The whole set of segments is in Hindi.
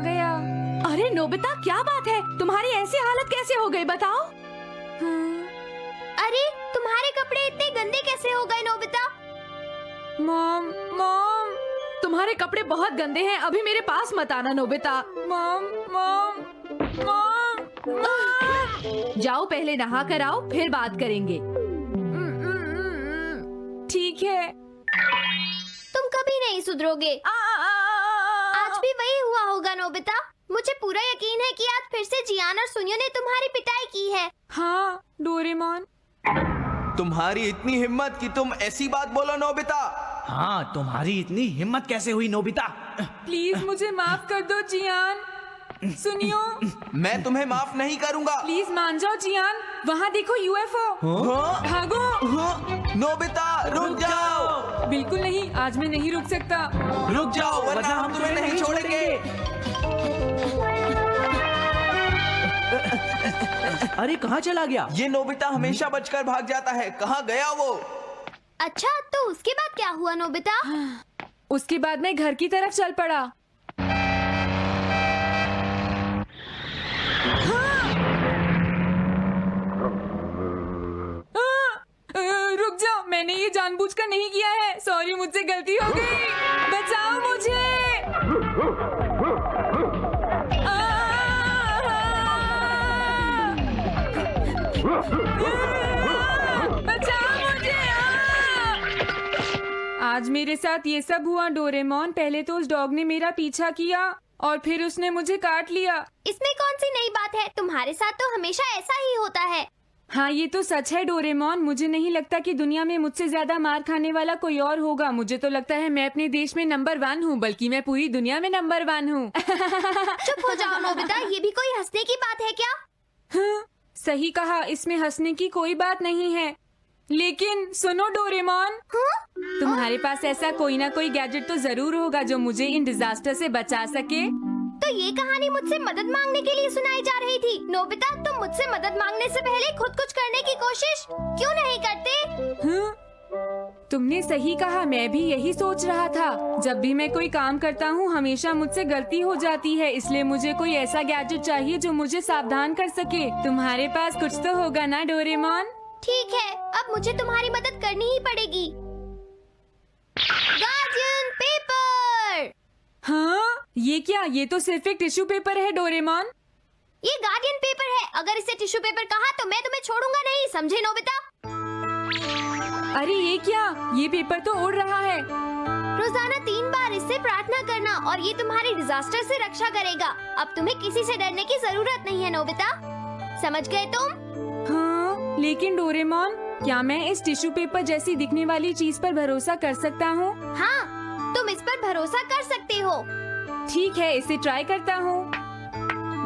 गया। अरे नोबिता, क्या बात है? तुम्हारी ऐसी हालत कैसे हो गई बताओ? अरे तुम्हारे कपड़े इतने गंदे कैसे हो गए नोबिता? मॉम, तुम्हारे कपड़े बहुत गंदे हैं। अभी मेरे पास मत आना नोबिता। मॉम, जाओ पहले नहा कर आओ, फिर बात करेंगे। ठीक है। तुम कभी नहीं सुधरोगे। आज भी वही हुआ होगा नोबिता। मुझे पूरा यकीन है कि आज फिर से जियान और सुनियो ने तुम्हारी पिटाई की है। हाँ डोरेमोन। तुम्हारी इतनी हिम्मत कि तुम ऐसी बात बोलो नोबिता। हाँ, तुम्हारी इतनी हिम्मत कैसे हुई नोबिता? प्लीज मुझे माफ कर दो जियान। सुनियो, मैं तुम्हें माफ नहीं करूंगा। प्लीज मान जाओ जियान। वहाँ देखो यूएफओ। हाँ? भागो। हाँ? नोबिता रुक जाओ। बिल्कुल नहीं, आज मैं नहीं रुक सकता। रुक जाओ वरना हम तुम्हें नहीं छोड़ेंगे। अरे कहाँ चला गया? ये नोबिता हमेशा बचकर भाग जाता है। कहाँ गया वो? अच्छा, तो उसके बाद क्या हुआ नोबिता? उसके बाद मैं घर की तरफ चल पड़ा। रुक जाओ, मैंने ये जानबूझकर नहीं किया है। सॉरी, मुझसे गलती हो गई। बचाओ मुझे। बचाओ मुझे। आज मेरे साथ ये सब हुआ डोरेमोन। पहले तो उस डॉग ने मेरा पीछा किया और फिर उसने मुझे काट लिया। इसमें कौन सी नई बात है? तुम्हारे साथ तो हमेशा ऐसा ही होता है। हाँ, ये तो सच है डोरेमोन। मुझे नहीं लगता कि दुनिया में मुझसे ज्यादा मार खाने वाला कोई और होगा। मुझे तो लगता है मैं अपने देश में नंबर 1 हूँ, बल्कि मैं पूरी दुनिया में नंबर 1 हूँ। चुप हो जाओ नोबिता, ये भी कोई हंसने की बात है क्या? हाँ, सही कहा, इसमें हंसने की कोई बात नहीं है। लेकिन सुनो डोरेमोन, तुम्हारे पास ऐसा कोई ना कोई गैजेट तो जरूर होगा जो मुझे इन डिजास्टर से बचा सके। तो ये कहानी मुझसे मदद मांगने के लिए सुनाई जा रही थी। नोबिता, तुम मुझसे मदद मांगने से पहले खुद कुछ करने की कोशिश क्यों नहीं करते? हाँ, तुमने सही कहा, मैं भी यही सोच रहा था। जब भी मैं कोई काम करता हूँ हमेशा मुझसे गलती हो जाती है, इसलिए मुझे कोई ऐसा गैजेट चाहिए जो मुझे सावधान कर सके। तुम्हारे पास कुछ तो होगा ना डोरेमोन? ठीक है, अब मुझे तुम्हारी मदद करनी ही पड़ेगी। Guardian paper. हाँ, ये क्या? ये तो सिर्फ एक टिश्यू पेपर है डोरेमोन। ये गार्डियन पेपर है। अगर इसे टिश्यू पेपर कहा तो मैं तुम्हें छोड़ूंगा नहीं, समझे नोबिता? अरे ये क्या? ये पेपर तो उड़ रहा है। रोजाना 3 बार इससे प्रार्थना करना और ये तुम्हारी डिजास्टर से रक्षा करेगा। अब तुम्हें किसी से डरने की जरूरत नहीं है नोबिता, समझ गए तुम? हाँ, लेकिन डोरेमोन, क्या मैं इस टिश्यू पेपर जैसी दिखने वाली चीज पर भरोसा कर सकता हूँ? हाँ, तुम इस पर भरोसा कर सकते हो। ठीक है, इसे ट्राई करता हूँ।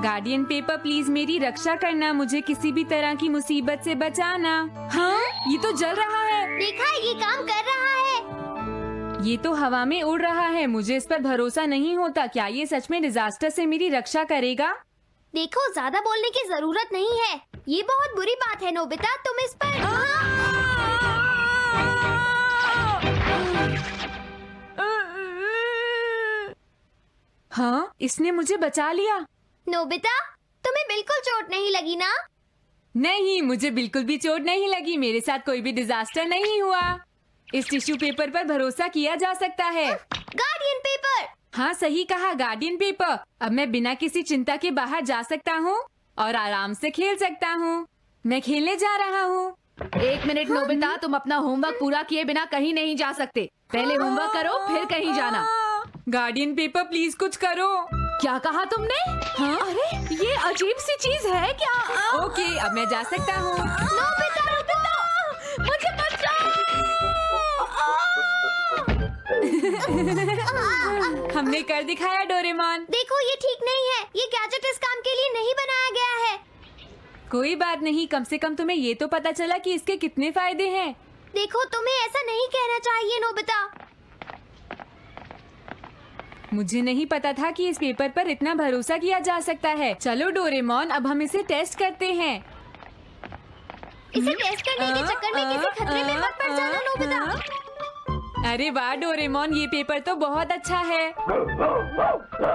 गार्डियन पेपर, प्लीज मेरी रक्षा करना, मुझे किसी भी तरह की मुसीबत से बचाना। हाँ, ये तो जल रहा है। देखा, ये काम कर रहा है। ये तो हवा में उड़ रहा है। मुझे इस पर भरोसा नहीं होता। क्या ये सच में डिजास्टर से मेरी रक्षा करेगा? देखो, ज्यादा बोलने की जरूरत नहीं है। ये बहुत बुरी बात है नोबिता, तुम इस पर हाँ, इसने मुझे बचा लिया। नोबिता, तुम्हें बिल्कुल चोट नहीं लगी ना? नहीं, मुझे बिल्कुल भी चोट नहीं लगी। मेरे साथ कोई भी डिजास्टर नहीं हुआ। इस टिश्यू पेपर पर भरोसा किया जा सकता है। Guardian paper. हाँ, सही कहा, गार्डियन पेपर। अब मैं बिना किसी चिंता के बाहर जा सकता हूँ और आराम से खेल सकता हूँ। मैं खेलने जा रहा हूँ। 1 मिनट नोबिता, तुम अपना होमवर्क पूरा किए बिना कहीं नहीं जा सकते। पहले होमवर्क करो, फिर कहीं जाना। गार्डियन पेपर, प्लीज कुछ करो। क्या कहा तुमने? हाँ? अरे ये अजीब सी चीज है क्या? ओके, अब मैं जा सकता हूँ। नोबिता, मुझे हमने कर दिखाया डोरेमोन। देखो, ये ठीक नहीं है। ये गैजेट इस काम के लिए नहीं बनाया गया है। कोई बात नहीं, कम से कम तुम्हें ये तो पता चला कि इसके कितने फायदे हैं। देखो, तुम्हें ऐसा नहीं कहना चाहिए नोबिता। मुझे नहीं पता था कि इस पेपर पर इतना भरोसा किया जा सकता है। चलो डोरेमोन, अब हम इसे टेस्ट करते हैं। इसे टेस्ट करने के चक्कर में किसी खतरे में मत पड़ जाना नोबिता। अरे वाह डोरेमोन, ये पेपर तो बहुत अच्छा है।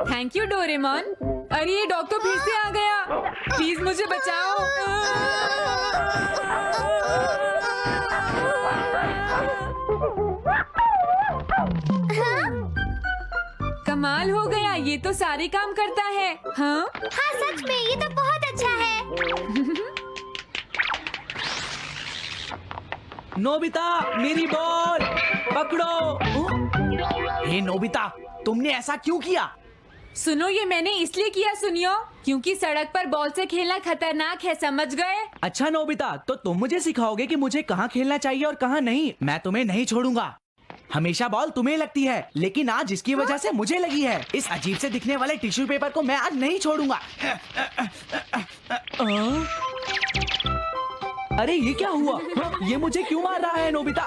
Thank you Doraemon. अरे ये डॉक्टर फिर से आ गया, प्लीज मुझे बचाओ। कमाल हो गया, ये तो सारे काम करता है। हाँ हाँ सच में ये तो बहुत अच्छा है। नोबिता, मेरी बॉल पकड़ो। हे नोबिता, तुमने ऐसा क्यों किया? सुनो, ये मैंने इसलिए किया सुनियो, क्योंकि सड़क पर बॉल से खेलना खतरनाक है, समझ गए? अच्छा नोबिता, तो तुम मुझे सिखाओगे कि मुझे कहाँ खेलना चाहिए और कहाँ नहीं। मैं तुम्हें नहीं छोड़ूंगा। हमेशा बॉल तुम्हें लगती है, लेकिन आज इसकी वजह से मुझे लगी है। इस अजीब से दिखने वाले टिश्यू पेपर को मैं आज नहीं छोड़ूंगा। अरे ये क्या हुआ? ये मुझे क्यों मार रहा है नोबिता?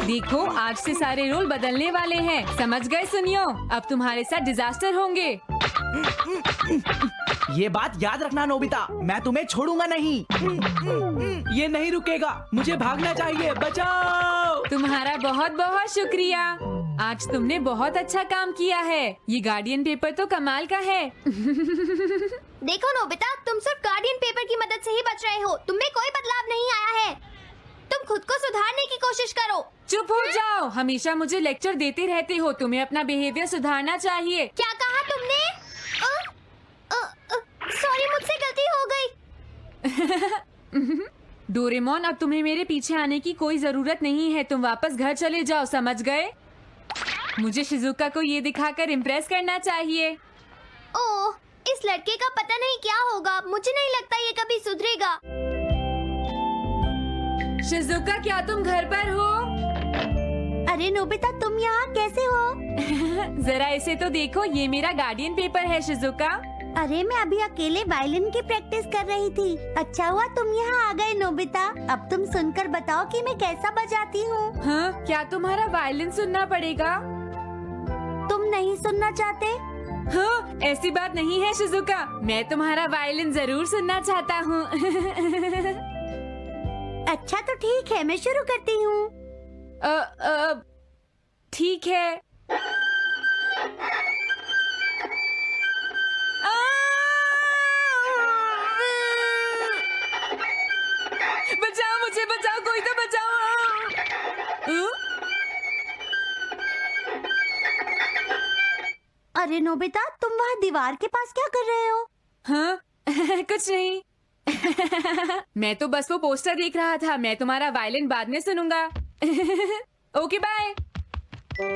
देखो, आज से सारे रूल बदलने वाले हैं, समझ गए सुनियो? अब तुम्हारे साथ डिजास्टर होंगे। ये बात याद रखना नोबिता, मैं तुम्हें छोड़ूंगा नहीं। ये नहीं रुकेगा, मुझे भागना चाहिए, बचाओ। तुम्हारा बहुत बहुत शुक्रिया, आज तुमने बहुत अच्छा काम किया है। ये गार्डियन पेपर तो कमाल का है। देखो नोबिता, तुम सिर्फ गार्डियन पेपर की मदद से ही बच रहे हो, तुम में कोई बदलाव नहीं आया है। तुम खुद को सुधारने की कोशिश करो। चुप हो जाओ, हमेशा मुझे लेक्चर देते रहते हो। तुम्हें अपना बिहेवियर सुधारना चाहिए। क्या कहा तुमने? सॉरी, मुझसे गलती हो गई। डोरेमोन, अब तुम्हें मेरे पीछे आने की कोई जरूरत नहीं है, तुम वापस घर चले जाओ, समझ गए? मुझे शिजुका को ये दिखाकर इम्प्रेस करना चाहिए। ओह, इस लड़के का पता नहीं क्या होगा, मुझे नहीं लगता ये कभी सुधरेगा। शिजुका, क्या तुम घर पर हो? अरे नोबिता, तुम यहाँ कैसे हो? जरा इसे तो देखो, ये मेरा गार्डियन पेपर है शिजुका। अरे मैं अभी अकेले वायलिन की प्रैक्टिस कर रही थी। अच्छा हुआ तुम यहाँ आ गए नोबिता। अब तुम सुनकर बताओ कि मैं कैसा बजाती हूँ। हाँ, क्या तुम्हारा वायलिन सुनना पड़ेगा? तुम नहीं सुनना चाहते? हाँ, ऐसी बात नहीं है शिजुका, मैं तुम्हारा वायलिन जरूर सुनना चाहता हूँ। अच्छा तो ठीक है, मैं शुरू करती हूँ। ठीक है। बचाओ मुझे, बचाओ, कोई तो बचाओ। अरे नोबिता, तुम वहाँ दीवार के पास क्या कर रहे हो? हाँ कुछ नहीं। मैं तो बस वो पोस्टर देख रहा था। मैं तुम्हारा वायलिन बाद में सुनूंगा। Okay bye.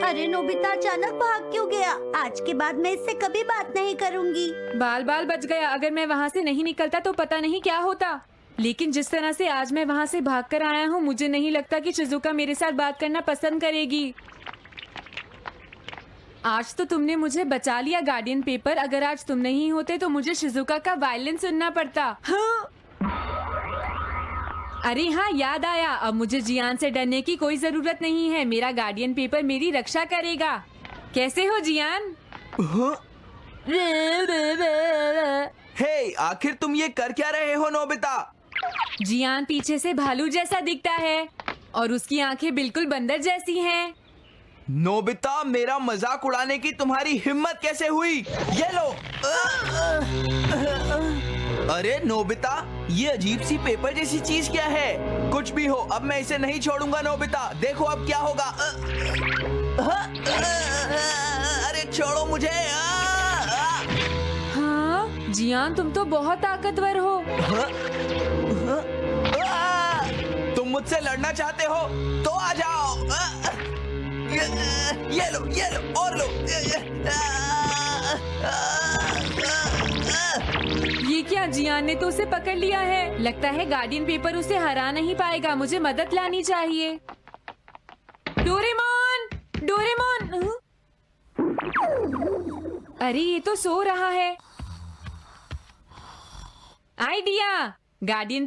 अरे नोबिता, अचानक भाग क्यों गया? आज के बाद मैं इससे कभी बात नहीं करूँगी। बाल बाल बच गया। अगर मैं वहाँ से नहीं निकलता तो पता नहीं क्या होता, लेकिन जिस तरह से आज मैं वहाँ से भाग कर आया हूँ, मुझे नहीं लगता कि शिजुका मेरे साथ बात करना पसंद करेगी। आज तो तुमने मुझे बचा लिया गार्डियन पेपर। अगर आज तुम नहीं होते तो मुझे शिजुका का वायलिन सुनना पड़ता। हाँ? अरे हाँ, याद आया, अब मुझे जियान से डरने की कोई जरूरत नहीं है। मेरा गार्डियन पेपर मेरी रक्षा करेगा। कैसे हो जियान? हे, आखिर तुम ये कर क्या रहे हो नोबिता? जियान पीछे से भालू जैसा दिखता है और उसकी आंखें बिल्कुल बंदर जैसी हैं। नोबिता, मेरा मजाक उड़ाने की तुम्हारी हिम्मत कैसे हुई? ये लो। अरे नोबिता, ये अजीब सी पेपर जैसी चीज क्या है? कुछ भी हो, अब मैं इसे नहीं छोड़ूंगा नोबिता। देखो अब क्या होगा। अरे छोड़ो मुझे। हाँ जियान, तुम तो बहुत ताकतवर हो। तुम मुझसे लड़ना चाहते हो तो आ जाओ। ये लो और लो। ये क्या, जियान ने तो उसे पकड़ लिया है। लगता है गार्डियन पेपर उसे हरा नहीं पाएगा। मुझे मदद लानी चाहिए। Doraemon, Doraemon. अरे ये तो सो रहा है। आइडिया, गार्डियन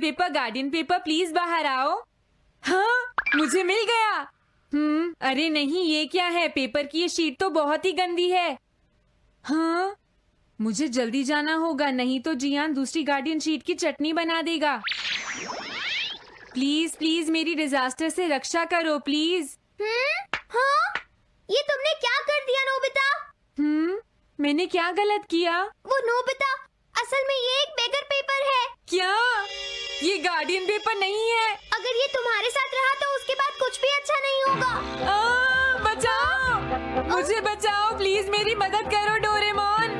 पेपर प्लीज बाहर आओ। हाँ, मुझे मिल गया। अरे नहीं, ये क्या है? पेपर की ये शीट तो बहुत ही गंदी है। हाँ, मुझे जल्दी जाना होगा, नहीं तो जियान दूसरी गार्डियन शीट की चटनी बना देगा। प्लीज प्लीज मेरी डिजास्टर से रक्षा करो प्लीज। हाँ? ये तुमने क्या कर दिया नोबिता? मैंने क्या गलत किया? वो नोबिता, असल में ये एक बेगर पेपर है। क्या? ये गार्डियन पेपर नहीं है। अगर ये तुम्हारे साथ रहा तो उसके बाद कुछ भी अच्छा नहीं होगा। बचाओ, मुझे बचाओ प्लीज, मेरी मदद करो डोरेमोन।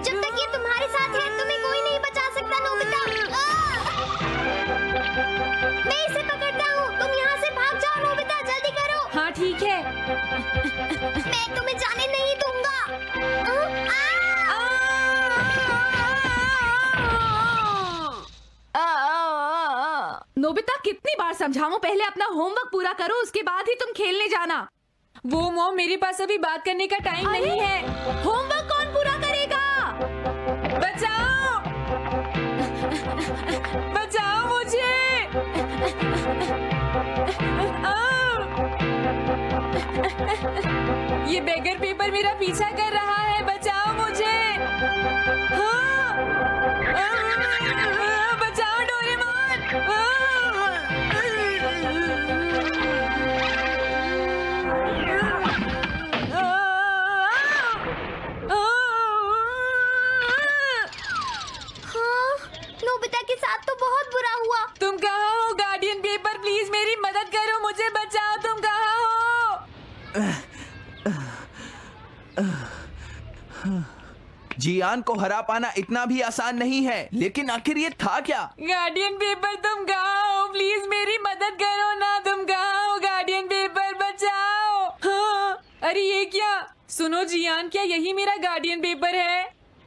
जब तक ये तुम्हारे साथ है तुम्हें कोई नहीं बचा सकता नोबिता। मैं इसे पकड़ता हूँ, तुम यहाँ से भाग जाओ नोबिता, जल्दी करो। हाँ ठीक है। मैं तुम्हें जाने नहीं दूंगा। नोबिता कितनी बार समझाऊं, पहले अपना होमवर्क पूरा करो उसके बाद ही तुम खेलने जाना। वो मॉम, मेरे पास अभी बात करने का टाइम नहीं है। होमवर्क कौन पूरा करेगा? बचाओ, बचाओ मुझे। ये बेगर पेपर मेरा पीछा कर रहा है, बचाओ मुझे। बचाओ डोरेमोन। नोबिता के साथ तो बहुत बुरा हुआ। तुम कहाँ हो गार्डियन पेपर, प्लीज मेरी मदद करो, मुझे बचाओ। तुम कहाँ हो? जियान को हरा पाना इतना भी आसान नहीं है, लेकिन आखिर ये था क्या? गार्डियन पेपर तुम कहाँ हो? प्लीज मेरी मदद करो ना। तुम कहाँ हो गार्डियन पेपर, बचाओ। हाँ, अरे ये क्या? सुनो जियान, क्या यही मेरा गार्डियन पेपर है?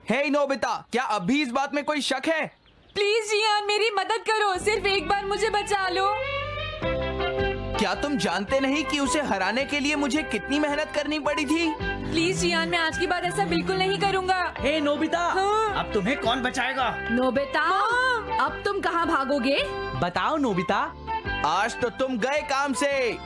हे नोबिता, क्या अब भी इस बात में कोई शक है? प्लीज जियान मेरी मदद करो, सिर्फ एक बार मुझे बचा लो। क्या तुम जानते नहीं कि उसे हराने के लिए मुझे कितनी मेहनत करनी पड़ी थी? प्लीज जियान, मैं आज के बाद ऐसा बिल्कुल नहीं करूँगा। हे नोबिता, हाँ? अब तुम्हें कौन बचाएगा? नोबिता, अब तुम कहाँ भागोगे? बताओ नोबिता। आज तो तुम गए काम से।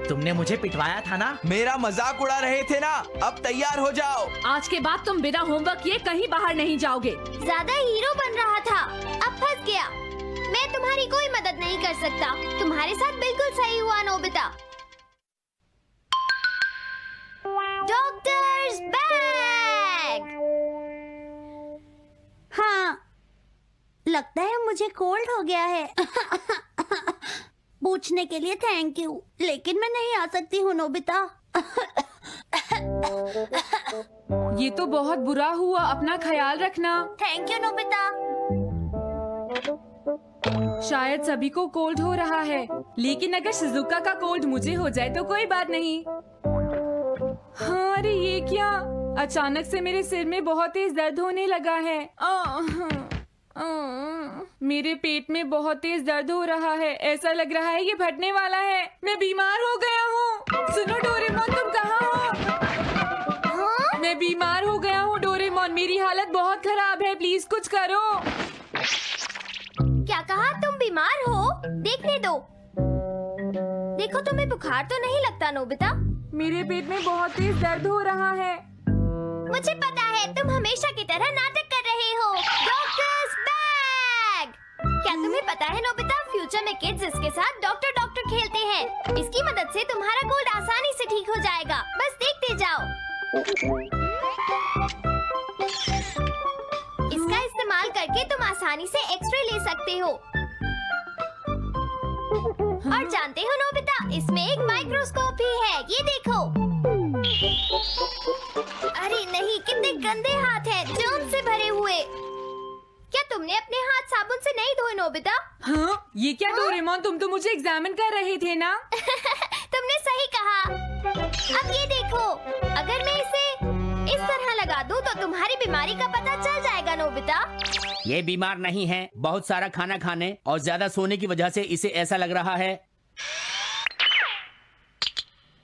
तुमने मुझे पिटवाया था ना? मेरा मजाक उड़ा रहे थे ना? अब तैयार हो जाओ। आज के बाद तुम बिना होमवर्क किए कहीं बाहर नहीं जाओगे। ज्यादा हीरो बन रहा था, अब फंस गया। मैं तुम्हारी कोई मदद नहीं कर सकता। तुम्हारे साथ बिल्कुल सही हुआ नोबिता। Doctors bag. हाँ, लगता है मुझे कोल्ड हो गया है। पूछने के लिए थैंक यू, लेकिन मैं नहीं आ सकती हूँ नोबिता। ये तो बहुत बुरा हुआ, अपना ख्याल रखना। Thank you Nobita. शायद सभी को कोल्ड हो रहा है, लेकिन अगर शिजुका का कोल्ड मुझे हो जाए तो कोई बात नहीं। हाँ, अरे ये क्या? अचानक से मेरे सिर में बहुत तेज दर्द होने लगा है। मेरे पेट में बहुत तेज दर्द हो रहा है, ऐसा लग रहा है ये फटने वाला है। मैं बीमार हो गया हूँ। सुनो डोरेमोन, तुम कहाँ हो? हाँ? मैं बीमार हो गया हूँ डोरेमोन, मेरी हालत बहुत खराब है, प्लीज कुछ करो। क्या कहा? तुम बीमार हो? देखने दो। देखो, तुम्हें बुखार तो नहीं लगता नोबिता? मेरे पेट में बहुत तेज दर्द हो रहा है। मुझे पता है, तुम हमेशा की तरह नाटक कर रहे हो। Doctors bag. क्या तुम्हें पता है नोबिता, फ्यूचर में किड्स इसके साथ डॉक्टर डॉक्टर खेलते हैं। इसकी मदद से तुम्हारा कोल्ड आसानी से ठीक हो जाएगा, बस देखते जाओ। इसका इस्तेमाल करके तुम आसानी से एक्सरे ले सकते हो। और जानते हो नोबिता, इसमें एक माइक्रोस्कोप भी है, ये देखो। अरे नहीं, कितने गंदे हाथ हैं, जर्म से भरे हुए। क्या तुमने अपने हाथ साबुन से नहीं धोए नोबिता? हाँ, ये क्या डोरेमोन, तुम तो मुझे एग्जामिन कर रहे थे ना? तुमने सही कहा। अब ये देखो, अगर मैं इसे इस तरह लगा दूं तो तुम्हारी बीमारी का पता चल जाएगा नोबिता। ये बीमार नहीं है, बहुत सारा खाना खाने और ज्यादा सोने की वजह से इसे ऐसा लग रहा है।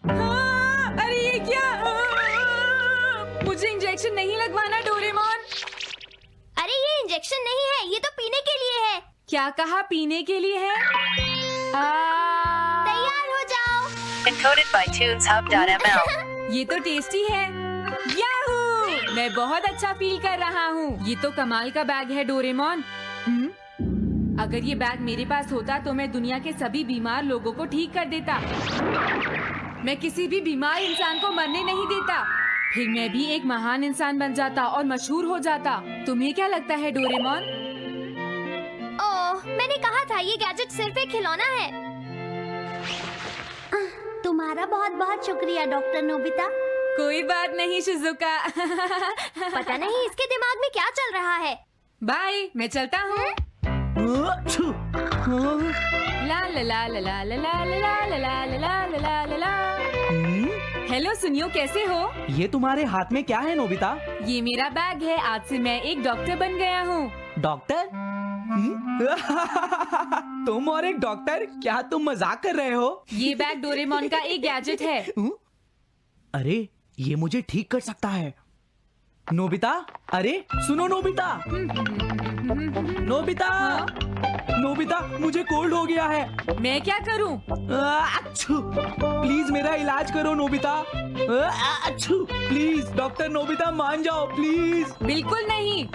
हाँ, अरे ये क्या? मुझे इंजेक्शन नहीं लगवाना डोरेमोन। अरे ये इंजेक्शन नहीं है, ये तो पीने के लिए है। क्या कहा? पीने के लिए है? तैयार हो जाओ। Encoded by TunesHub.ml. ये तो टेस्टी है। याहू! मैं बहुत अच्छा फील कर रहा हूँ। ये तो कमाल का बैग है डोरेमोन। अगर ये बैग मेरे पास होता तो मैं दुनिया के सभी बीमार लोगों को ठीक कर देता। मैं किसी भी बीमार इंसान को मरने नहीं देता। फिर मैं भी एक महान इंसान बन जाता और मशहूर हो जाता। तुम्हें क्या लगता है डोरेमोन? ओह, मैंने कहा था ये गैजेट सिर्फ एक खिलौना है। तुम्हारा बहुत बहुत शुक्रिया डॉक्टर नोबिता। कोई बात नहीं शिजुका। पता नहीं इसके दिमाग में क्या चल रहा है। बाय, मैं चलता हूँ। छू। ला ला ला ला ला ला ला ला ला ला ला ला ला ला। हेलो सुनियो, कैसे हो? ये तुम्हारे हाथ में क्या है नोबिता? ये मेरा बैग है। आज से मैं एक डॉक्टर बन गया हूँ। डॉक्टर? तुम और एक डॉक्टर? क्या तुम मजाक कर रहे हो? ये बैग डोरेमोन का एक गैजेट है। अरे ये मुझे ठीक कर सकता है। नोबिता, अरे सुनो नोबिता। नोबिता, नोबिता, मुझे कोल्ड हो गया है। मैं क्या करूँ? अच्छू, प्लीज मेरा इलाज करो नोबिता। अच्छू, प्लीज डॉक्टर नोबिता मान जाओ प्लीज। बिल्कुल नहीं।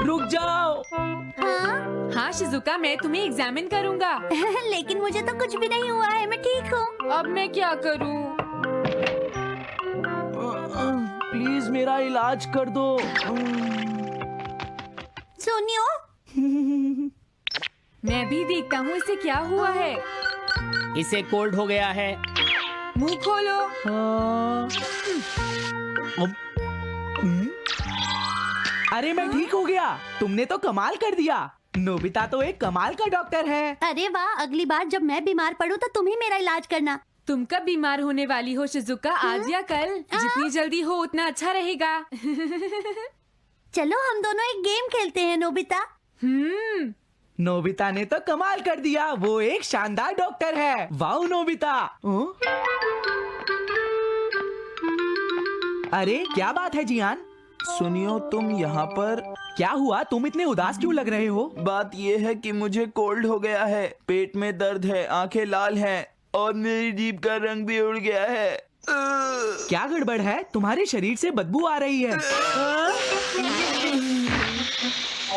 रुक जाओ। हाँ? हाँ शिजुका, मैं तुम्हें एग्जामिन करूँगा। लेकिन मुझे तो कुछ भी नहीं हुआ है, मैं ठीक हूँ। अब मैं क्या करूँ? प्लीज मेरा इलाज कर दो। सुनियो, मैं भी देखता हूँ इसे क्या हुआ है। इसे कोल्ड हो गया है। मुंह खोलो। अरे मैं ठीक हो गया। तुमने तो कमाल कर दिया। नोबिता तो एक कमाल का डॉक्टर है। अरे वाह, अगली बार जब मैं बीमार पड़ूं तो तुम ही मेरा इलाज करना। तुम कब बीमार होने वाली हो शिजुका? आज या कल? जितनी जल्दी हो उतना अच्छा रहेगा। चलो हम दोनों एक गेम खेलते हैं नोबिता। नोबिता ने तो कमाल कर दिया। वो एक शानदार डॉक्टर है। वाह नोबिता। अरे क्या बात है जियान? सुनियो, तुम यहाँ पर? क्या हुआ? तुम इतने उदास क्यों लग रहे हो? बात ये है कि मुझे कोल्ड हो गया है, पेट में दर्द है, आंखें लाल हैं और मेरी जीभ का रंग भी उड़ गया है। क्या गड़बड़ है? तुम्हारे शरीर से बदबू आ रही है।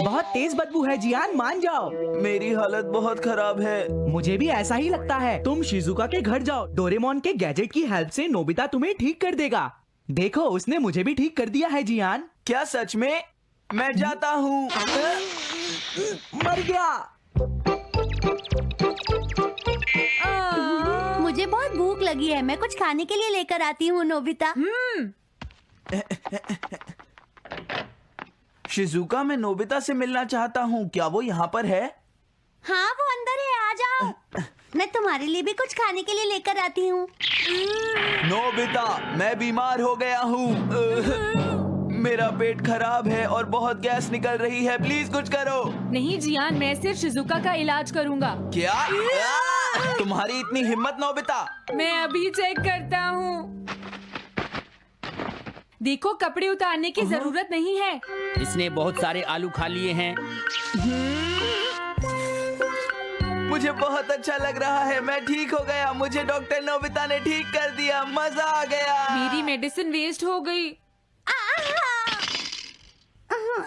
बहुत तेज बदबू है जियान, मान जाओ। मेरी हालत बहुत खराब है। मुझे भी ऐसा ही लगता है। तुम शिजुका के घर जाओ। डोरेमोन के गैजेट की हेल्प से नोबिता तुम्हें ठीक कर देगा। देखो, उसने मुझे भी ठीक कर दिया है जियान। क्या सच में? मैं जाता हूँ। मर गया। मुझे बहुत भूख लगी है, मैं कुछ खाने के लिए लेकर आती हूँ नोबिता। शिजुका, मैं नोबिता से मिलना चाहता हूँ। क्या वो यहाँ पर है? हाँ वो अंदर है, आ जाओ। मैं तुम्हारे लिए भी कुछ खाने के लिए लेकर आती हूँ। नोबिता, मैं बीमार हो गया हूँ। मेरा पेट खराब है और बहुत गैस निकल रही है। प्लीज कुछ करो। नहीं जियान, मैं सिर्फ शिजुका का इलाज करूँगा। क्या? तुम्हारी इतनी हिम्मत नोबिता? मैं अभी चेक करता हूँ। देखो, कपड़े उतारने की जरूरत नहीं है। इसने बहुत सारे आलू खा लिए हैं। मुझे बहुत अच्छा लग रहा है। मैं ठीक हो गया। मुझे डॉक्टर नोबिता ने ठीक कर दिया। मजा आ गया। मेरी मेडिसिन वेस्ट हो गई।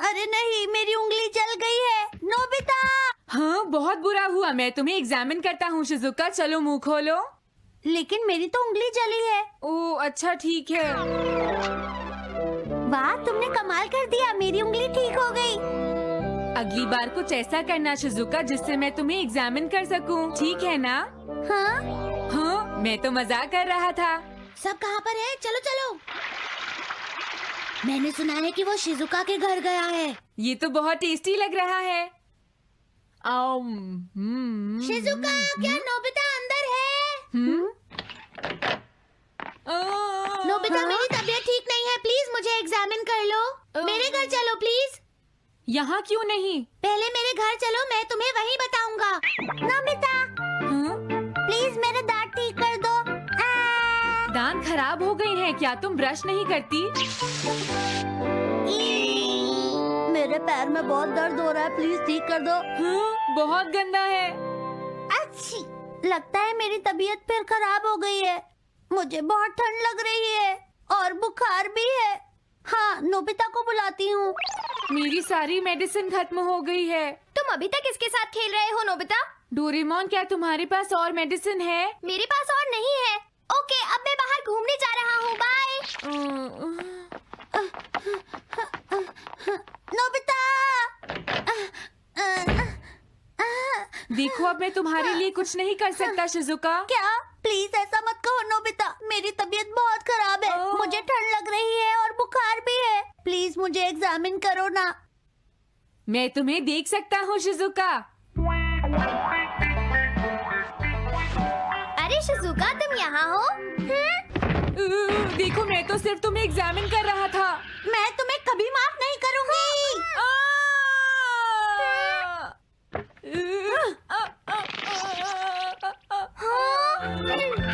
अरे नहीं, मेरी उंगली जल गई है नोबिता। हाँ, बहुत बुरा हुआ। मैं तुम्हें एग्जामिन करता हूँ शिजुका। चलो मुंह खोलो। लेकिन मेरी तो उंगली जली है। ओह अच्छा, ठीक है। वाह, तुमने कमाल कर दिया, मेरी उंगली ठीक हो गई। अगली बार कुछ ऐसा करना शिजुका जिससे मैं तुम्हें एग्जामिन कर सकूं। ठीक है ना? हाँ? हाँ, मैं तो मजाक कर रहा था। सब कहाँ पर है? चलो चलो। मैंने सुना है कि वो शिजुका के घर गया है। ये तो बहुत टेस्टी लग रहा है। शिजुका, क्या नोबिता अंदर है? नोबिता, मेरी तबीयत ठीक नहीं है, प्लीज मुझे एग्जामिन कर लो। मेरे घर चलो प्लीज। यहाँ क्यों नहीं? पहले मेरे घर चलो, मैं तुम्हें वहीं बताऊंगा। नोबिता, प्लीज मेरे दांत ठीक कर दो। दांत खराब हो गए हैं क्या? तुम ब्रश नहीं करती? मेरे पैर में बहुत दर्द हो रहा है, प्लीज ठीक कर दो। हाँ, बहुत गंदा है। अच्छी, लगता है मेरी तबीयत फिर खराब हो गई है। मुझे बहुत ठंड लग रही है और बुखार भी है। हाँ, नोबिता को बुलाती हूँ। मेरी सारी मेडिसिन खत्म हो गई है। तुम अभी तक इसके साथ खेल रहे हो नोबिता? डोरेमोन, क्या तुम्हारे पास और मेडिसिन है? मेरे पास और नहीं है। ओके, अब मैं बाहर घूमने जा रहा हूँ। बाय। नोबिता! देखो, अब मैं तुम्हारे लिए कुछ नहीं कर सकता शिजुका। क्या? प्लीज ऐसा मत कहो नोबिता, मेरी तबीयत बहुत खराब है। ओह। मुझे ठंड लग रही है और बुखार भी है। प्लीज मुझे एग्जामिन करो ना। मैं तुम्हें देख सकता हूँ शिजुका। अरे शिजुका, तुम यहाँ हो? देखो, मैं तो सिर्फ तुम्हें एग्जामिन कर रहा था। मैं तुम्हें कभी माफ नहीं करूंगी।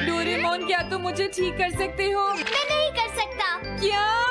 डोरेमोन, क्या तुम मुझे ठीक कर सकते हो? मैं नहीं कर सकता। क्या?